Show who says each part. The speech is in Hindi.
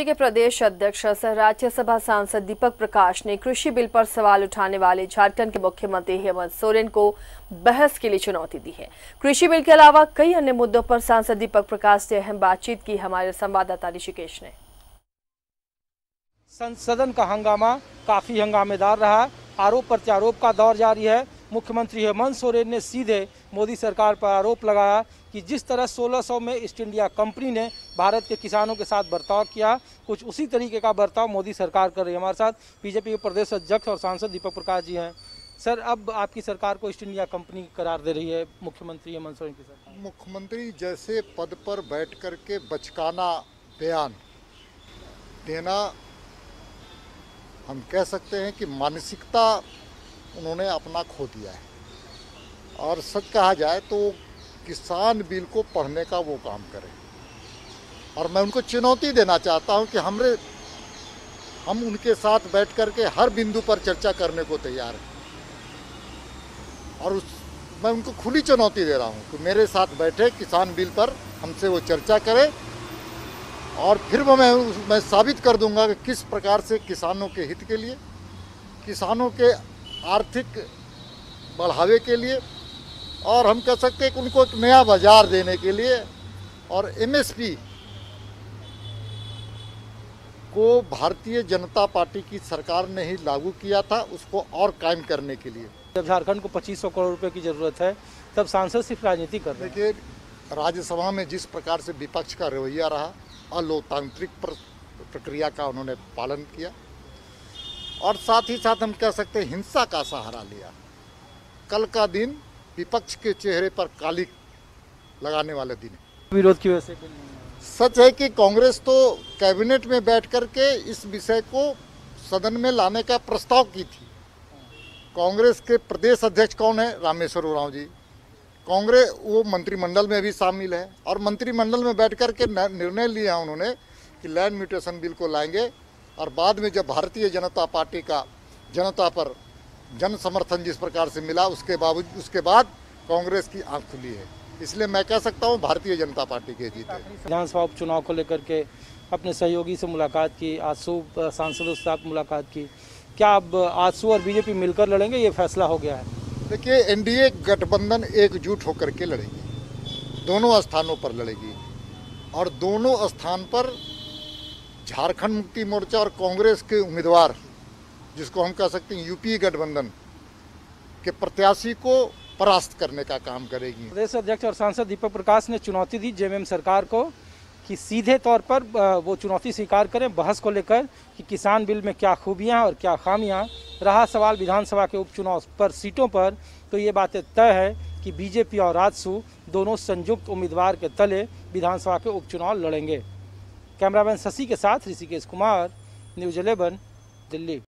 Speaker 1: के प्रदेश अध्यक्ष सह राज्यसभा सांसद दीपक प्रकाश ने कृषि बिल पर सवाल उठाने वाले झारखंड के मुख्यमंत्री हेमंत सोरेन को बहस के लिए चुनौती दी है। कृषि बिल के अलावा कई अन्य मुद्दों पर सांसद दीपक प्रकाश से अहम बातचीत की हमारे संवाददाता ऋषिकेश ने।
Speaker 2: सदन का हंगामा काफी हंगामेदार रहा। आरोप प्रत्यारोप का दौर जारी है। मुख्यमंत्री हेमंत सोरेन ने सीधे मोदी सरकार पर आरोप लगाया कि जिस तरह 1600 में ईस्ट इंडिया कंपनी ने भारत के किसानों के साथ बर्ताव किया, कुछ उसी तरीके का बर्ताव मोदी सरकार कर रही है। हमारे साथ बीजेपी के प्रदेश अध्यक्ष और सांसद दीपक प्रकाश जी हैं। सर, अब आपकी सरकार को ईस्ट इंडिया कंपनी करार दे रही है मुख्यमंत्री हेमंत सोरेन की सरकार।
Speaker 3: मुख्यमंत्री जैसे पद पर बैठ कर के बचकाना बयान देना, हम कह सकते हैं कि मानसिकता उन्होंने अपना खो दिया है। और सच कहा जाए तो किसान बिल को पढ़ने का वो काम करें। और मैं उनको चुनौती देना चाहता हूं कि हम उनके साथ बैठ कर के हर बिंदु पर चर्चा करने को तैयार हैं। और मैं उनको खुली चुनौती दे रहा हूं कि मेरे साथ बैठे किसान बिल पर हमसे वो चर्चा करें, और फिर मैं साबित कर दूंगा कि किस प्रकार से किसानों के हित के लिए, किसानों के आर्थिक बढ़ावे के लिए, और हम कह सकते हैं कि उनको एक नया बाजार देने के लिए, और एमएसपी को भारतीय जनता पार्टी की सरकार ने ही लागू किया था, उसको और कायम करने के लिए।
Speaker 2: जब झारखंड को 2500 करोड़ रुपए की जरूरत है, तब सांसद सिर्फ राजनीति कर रहे हैं।
Speaker 3: देखिए, राज्यसभा में जिस प्रकार से विपक्ष का रवैया रहा, अलोकतांत्रिक प्रक्रिया का उन्होंने पालन किया, और साथ ही साथ हम कह सकते हैं हिंसा का सहारा लिया। कल का दिन विपक्ष के चेहरे पर काली लगाने वाले दिन है।
Speaker 2: विरोध की वजह से
Speaker 3: सच है कि कांग्रेस तो कैबिनेट में बैठ कर के इस विषय को सदन में लाने का प्रस्ताव की थी। कांग्रेस के प्रदेश अध्यक्ष कौन है? रामेश्वर उरांव जी। कांग्रेस वो मंत्रिमंडल में भी शामिल है, और मंत्रिमंडल में बैठ कर के निर्णय लिया उन्होंने कि लैंड म्यूटेशन बिल को लाएंगे। और बाद में जब भारतीय जनता पार्टी का जनता पर जन समर्थन जिस प्रकार से मिला, उसके बाद कांग्रेस की आंख खुली है। इसलिए मैं कह सकता हूं भारतीय जनता पार्टी के जीते।
Speaker 2: विधानसभा उपचुनाव को लेकर के अपने सहयोगी से मुलाकात की, आजसू सांसदों से आप मुलाकात की, क्या अब आजसू और बीजेपी मिलकर लड़ेंगे, ये फैसला हो गया है?
Speaker 3: देखिए, एनडीए गठबंधन एकजुट होकर के लड़ेगी, दोनों स्थानों पर लड़ेगी, और दोनों स्थान पर झारखंड मुक्ति मोर्चा और कांग्रेस के उम्मीदवार, जिसको हम कह सकते हैं यूपी गठबंधन के प्रत्याशी को परास्त करने का काम करेगी।
Speaker 2: प्रदेश अध्यक्ष और सांसद दीपक प्रकाश ने चुनौती दी जेएमएम सरकार को कि सीधे तौर पर वो चुनौती स्वीकार करें बहस को लेकर कि किसान बिल में क्या खूबियां और क्या खामियां। रहा सवाल विधानसभा के उपचुनाव पर सीटों पर, तो ये बातें तय है कि बीजेपी और राजसू दोनों संयुक्त उम्मीदवार के तले विधानसभा के उपचुनाव लड़ेंगे। कैमरामैन शशि के साथ ऋषिकेश कुमार, न्यूज़ 11, दिल्ली।